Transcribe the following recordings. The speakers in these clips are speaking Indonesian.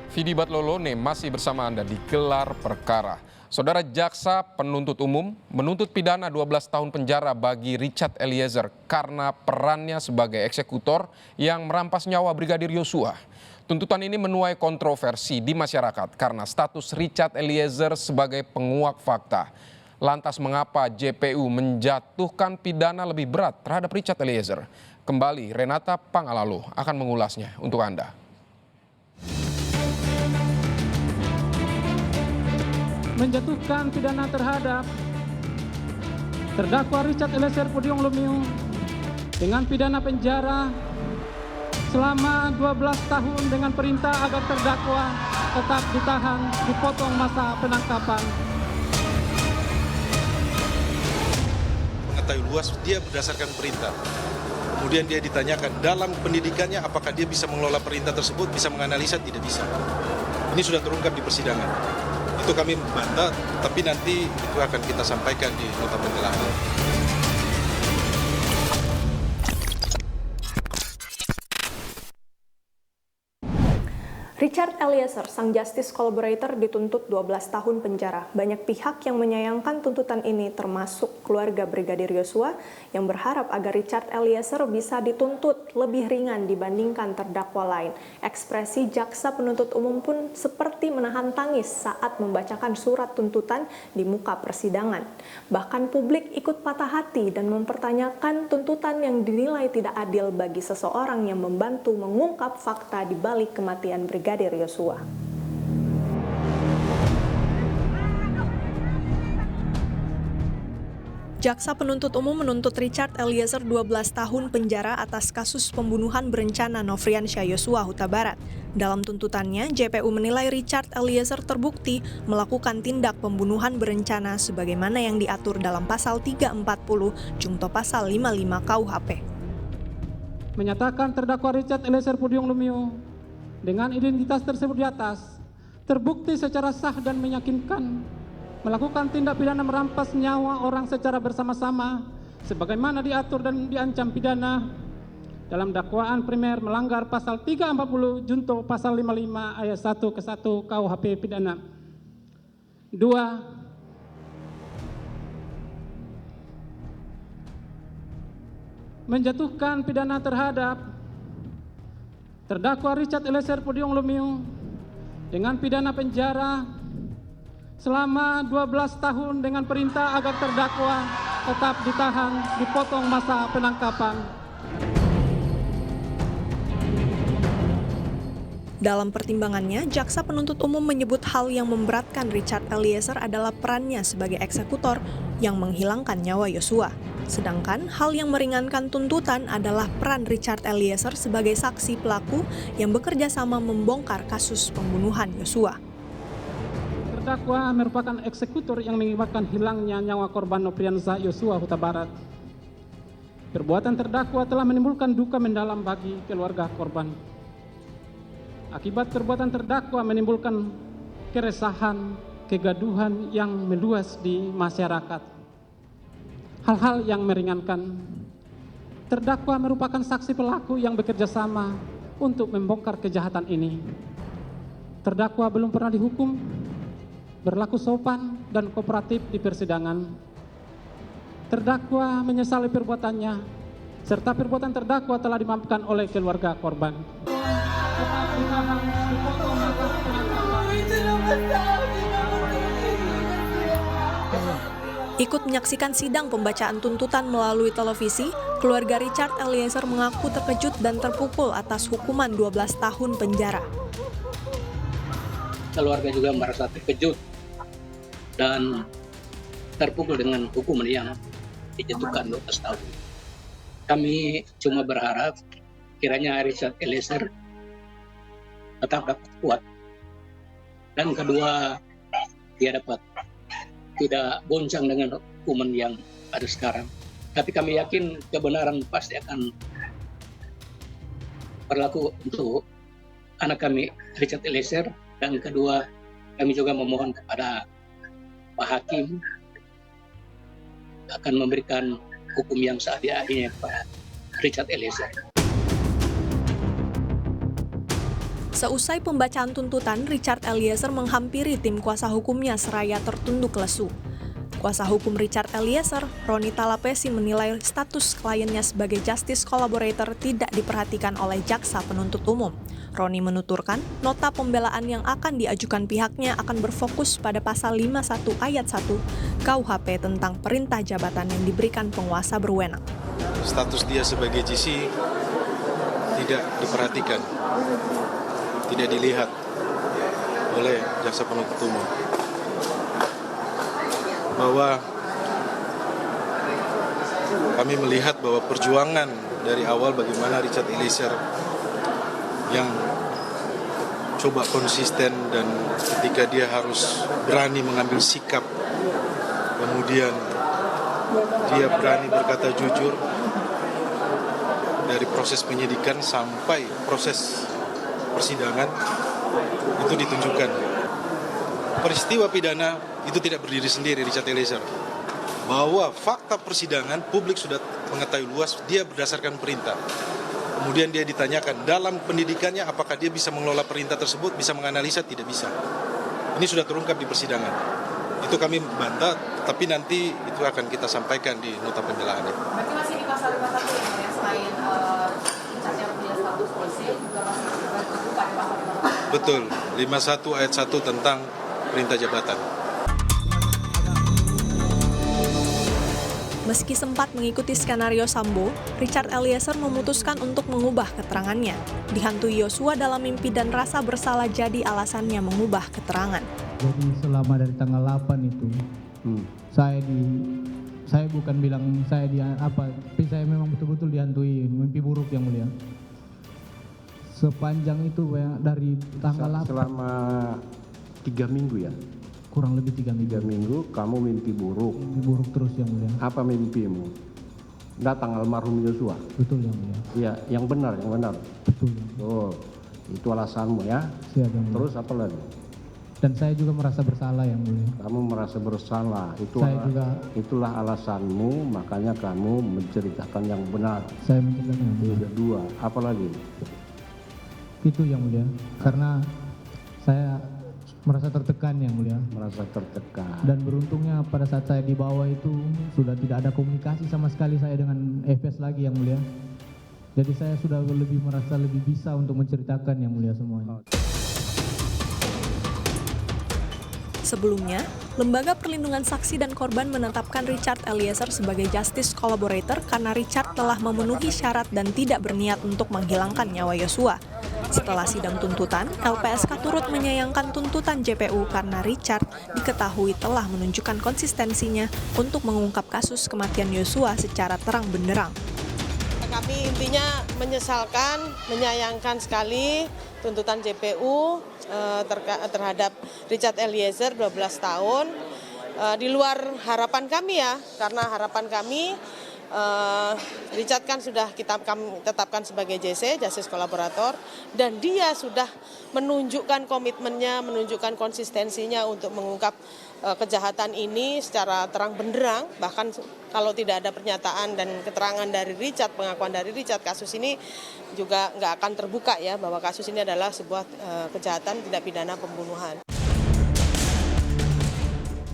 Vidi Batlolone masih bersama Anda di Gelar Perkara. Saudara jaksa penuntut umum menuntut pidana 12 tahun penjara bagi Richard Eliezer karena perannya sebagai eksekutor yang merampas nyawa Brigadir Yosua. Tuntutan ini menuai kontroversi di masyarakat karena status Richard Eliezer sebagai penguak fakta. Lantas mengapa JPU menjatuhkan pidana lebih berat terhadap Richard Eliezer? Kembali Renata Pangalalo akan mengulasnya untuk Anda. Menjatuhkan pidana terhadap terdakwa Richard Eliezer Pudium Lumiu dengan pidana penjara selama 12 tahun dengan perintah agar terdakwa tetap ditahan, dipotong masa penangkapan. Mengetahui luas dia berdasarkan perintah. Kemudian dia ditanyakan dalam pendidikannya apakah dia bisa mengelola perintah tersebut, bisa menganalisa, tidak bisa. Ini sudah terungkap di persidangan. Itu kami membantah, tapi nanti itu akan kita sampaikan di nota pembelaan. Richard Eliezer, sang justice collaborator, dituntut 12 tahun penjara. Banyak pihak yang menyayangkan tuntutan ini, termasuk keluarga Brigadir Yosua, yang berharap agar Richard Eliezer bisa dituntut lebih ringan dibandingkan terdakwa lain. Ekspresi jaksa penuntut umum pun seperti menahan tangis saat membacakan surat tuntutan di muka persidangan. Bahkan publik ikut patah hati dan mempertanyakan tuntutan yang dinilai tidak adil bagi seseorang yang membantu mengungkap fakta di balik kematian Brigadir Yosua. Jaksa penuntut umum menuntut Richard Eliezer 12 tahun penjara atas kasus pembunuhan berencana Nofriansyah Yosua Huta Barat. Dalam tuntutannya, JPU menilai Richard Eliezer terbukti melakukan tindak pembunuhan berencana sebagaimana yang diatur dalam pasal 340 Jungto pasal 55 KUHP. Menyatakan terdakwa Richard Eliezer Pudium Lumiu dengan identitas tersebut di atas terbukti secara sah dan meyakinkan melakukan tindak pidana merampas nyawa orang secara bersama-sama sebagaimana diatur dan diancam pidana dalam dakwaan primer melanggar pasal 340 Junto pasal 55 ayat 1 ke 1 KUHP pidana. 2. Menjatuhkan pidana terhadap terdakwa Richard Eliezer Pudium Lumiu dengan pidana penjara selama 12 tahun dengan perintah agar terdakwa tetap ditahan, dipotong masa penangkapan. Dalam pertimbangannya, jaksa penuntut umum menyebut hal yang memberatkan Richard Eliezer adalah perannya sebagai eksekutor yang menghilangkan nyawa Yosua. Sedangkan hal yang meringankan tuntutan adalah peran Richard Eliezer sebagai saksi pelaku yang bekerja sama membongkar kasus pembunuhan Yosua. Terdakwa merupakan eksekutor yang mengakibatkan hilangnya nyawa korban Nofriansyah Yosua Huta Barat. Perbuatan terdakwa telah menimbulkan duka mendalam bagi keluarga korban. Akibat perbuatan terdakwa menimbulkan keresahan, kegaduhan yang meluas di masyarakat. Hal-hal yang meringankan. Terdakwa merupakan saksi pelaku yang bekerja sama untuk membongkar kejahatan ini. Terdakwa belum pernah dihukum, berlaku sopan dan kooperatif di persidangan. Terdakwa menyesali perbuatannya, serta perbuatan terdakwa telah dimaafkan oleh keluarga korban. Ikut menyaksikan sidang pembacaan tuntutan melalui televisi, keluarga Richard Eliezer mengaku terkejut dan terpukul atas hukuman 12 tahun penjara. Keluarga juga merasa terkejut dan terpukul dengan hukuman yang dijatuhkan 12 tahun. Kami cuma berharap kiranya Richard Eliezer tetap dapat kuat. Dan kedua, dia dapat tidak goncang dengan hukuman yang ada sekarang. Tapi kami yakin kebenaran pasti akan berlaku untuk anak kami Richard Eliezer. Dan kedua, kami juga memohon kepada Pak Hakim akan memberikan hukum yang seadil-adilnya kepada Richard Eliezer. Seusai pembacaan tuntutan, Richard Eliezer menghampiri tim kuasa hukumnya seraya tertunduk lesu. Kuasa hukum Richard Eliezer, Roni Talapesi, menilai status kliennya sebagai justice collaborator tidak diperhatikan oleh jaksa penuntut umum. Roni menuturkan, nota pembelaan yang akan diajukan pihaknya akan berfokus pada pasal 51 ayat 1 KUHP tentang perintah jabatan yang diberikan penguasa berwenang. Status dia sebagai GC tidak diperhatikan, tidak dilihat oleh jaksa penuntut umum. Bahwa kami melihat bahwa perjuangan dari awal bagaimana Richard Eliezer yang coba konsisten dan ketika dia harus berani mengambil sikap, kemudian dia berani berkata jujur dari proses penyidikan sampai proses persidangan itu ditunjukkan. Peristiwa pidana itu tidak berdiri sendiri Richard Eliezer. Bahwa fakta persidangan publik sudah mengetahui luas, dia berdasarkan perintah. Kemudian dia ditanyakan dalam pendidikannya apakah dia bisa mengelola perintah tersebut, bisa menganalisa, tidak bisa. Ini sudah terungkap di persidangan. Itu kami bantah, tapi nanti itu akan kita sampaikan di nota pembelaan. Berarti masih di pasal 51 ya, selain Richard yang punya status polisi juga masih terbuka di pasal 51. Betul, 51 ayat 1 tentang perintah jabatan. Meski sempat mengikuti skenario Sambo, Richard Eliezer memutuskan untuk mengubah keterangannya. Dihantui Yosua dalam mimpi dan rasa bersalah jadi alasannya mengubah keterangan. Jadi selama dari tanggal 8 itu, saya bukan bilang saya tapi saya memang betul-betul dihantui mimpi buruk yang mulia. Sepanjang itu dari tanggal 8. Selama 3 minggu ya? Kurang lebih 3 minggu. 3 minggu kamu mimpi buruk. Mimpi buruk terus yang mulia. Apa mimpimu? Datang almarhum Yosua? Betul yang mulia. Iya, yang benar. Betul yang mulia. Oh, itu alasanmu ya? Siap yang mulia. Terus apa lagi? Dan saya juga merasa bersalah yang mulia. Kamu merasa bersalah. Itulah alasanmu, makanya kamu menceritakan yang benar. Saya menceritakan yang mulia. Kedua, apa lagi? Itu yang mulia. Karena saya merasa tertekan yang mulia. Merasa tertekan. Dan beruntungnya pada saat saya di bawah itu sudah tidak ada komunikasi sama sekali saya dengan FS lagi yang mulia. Jadi saya sudah merasa lebih bisa untuk menceritakan yang mulia semuanya. Sebelumnya, Lembaga Perlindungan Saksi dan Korban menetapkan Richard Eliezer sebagai justice collaborator karena Richard telah memenuhi syarat dan tidak berniat untuk menghilangkan nyawa Yosua. Setelah sidang tuntutan, LPSK turut menyayangkan tuntutan JPU karena Richard diketahui telah menunjukkan konsistensinya untuk mengungkap kasus kematian Yosua secara terang benderang. Kami intinya menyesalkan, menyayangkan sekali tuntutan JPU terhadap Richard Eliezer 12 tahun. Di luar harapan kami ya, karena harapan kami Richard kan sudah kami tetapkan sebagai JC, Justice Collaborator, dan dia sudah menunjukkan komitmennya, menunjukkan konsistensinya untuk mengungkap kejahatan ini secara terang benderang. Bahkan kalau tidak ada pernyataan dan keterangan dari Richard, pengakuan dari Richard, kasus ini juga nggak akan terbuka ya, bahwa kasus ini adalah sebuah kejahatan tindak pidana pembunuhan.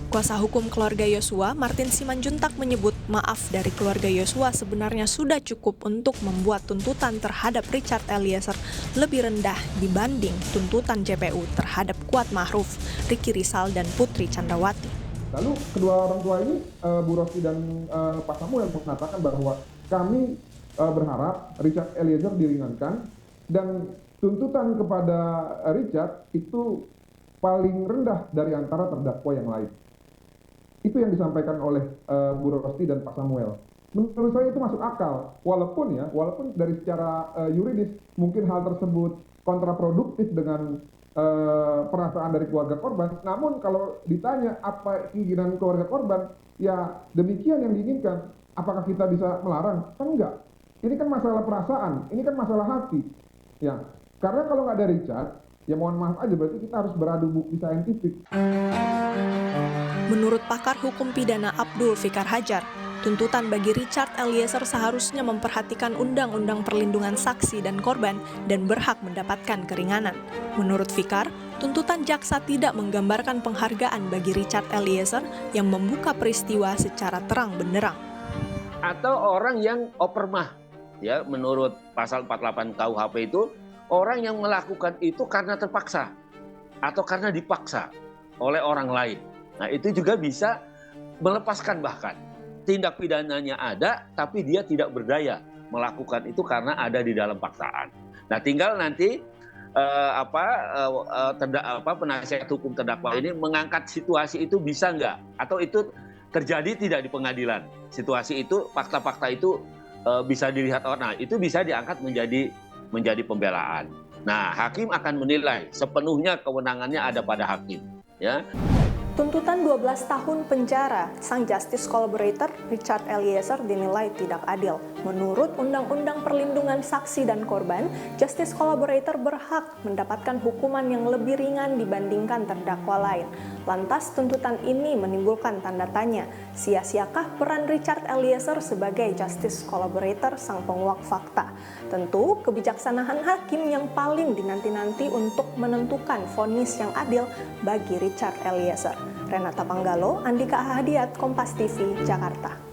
Kuasa hukum keluarga Yosua, Martin Simanjuntak, menyebut maaf dari keluarga Yosua sebenarnya sudah cukup untuk membuat tuntutan terhadap Richard Eliezer lebih rendah dibanding tuntutan JPU terhadap Kuat Ma'ruf, Ricky Rizal, dan Putri Chandrawati. Lalu kedua orang tua ini, Bu Rosti dan Pak Samuel, mengatakan bahwa kami berharap Richard Eliezer diringankan dan tuntutan kepada Richard itu paling rendah dari antara terdakwa yang lain. Itu yang disampaikan oleh Bu Rosti dan Pak Samuel. Menurut saya itu masuk akal, walaupun dari secara yuridis mungkin hal tersebut kontraproduktif dengan perasaan dari keluarga korban. Namun kalau ditanya apa keinginan keluarga korban, ya demikian yang diinginkan. Apakah kita bisa melarang? Kan enggak. Ini kan masalah perasaan, ini kan masalah hati. Ya, karena kalau nggak ada Richard, ya mohon maaf aja, berarti kita harus beradu bukti saintifik. Menurut pakar hukum pidana Abdul Fikar Hajar, Tuntutan bagi Richard Eliezer seharusnya memperhatikan Undang-Undang Perlindungan Saksi dan Korban dan berhak mendapatkan keringanan. Menurut Fikar, tuntutan jaksa tidak menggambarkan penghargaan bagi Richard Eliezer yang membuka peristiwa secara terang benderang. Atau orang yang opermah, ya, menurut pasal 48 KUHP itu, orang yang melakukan itu karena terpaksa atau karena dipaksa oleh orang lain. Nah, itu juga bisa melepaskan bahkan. Tindak pidananya ada, tapi dia tidak berdaya melakukan itu karena ada di dalam paksaan. Nah, tinggal nanti penasihat hukum terdakwa ini mengangkat situasi itu bisa nggak? Atau itu terjadi tidak di pengadilan? Situasi itu, fakta-fakta itu bisa dilihat orang. Nah, itu bisa diangkat menjadi pembelaan. Nah, hakim akan menilai sepenuhnya kewenangannya ada pada hakim. Ya. Tuntutan 12 tahun penjara sang justice collaborator Richard Eliezer dinilai tidak adil. Menurut Undang-Undang Perlindungan Saksi dan Korban, justice collaborator berhak mendapatkan hukuman yang lebih ringan dibandingkan terdakwa lain. Lantas tuntutan ini menimbulkan tanda tanya, sia-siakah peran Richard Eliezer sebagai justice collaborator sang penguak fakta? Tentu kebijaksanaan hakim yang paling dinanti-nanti untuk menentukan vonis yang adil bagi Richard Eliezer. Renata Panggalo, Andika Ahadiat, Kompas TV, Jakarta.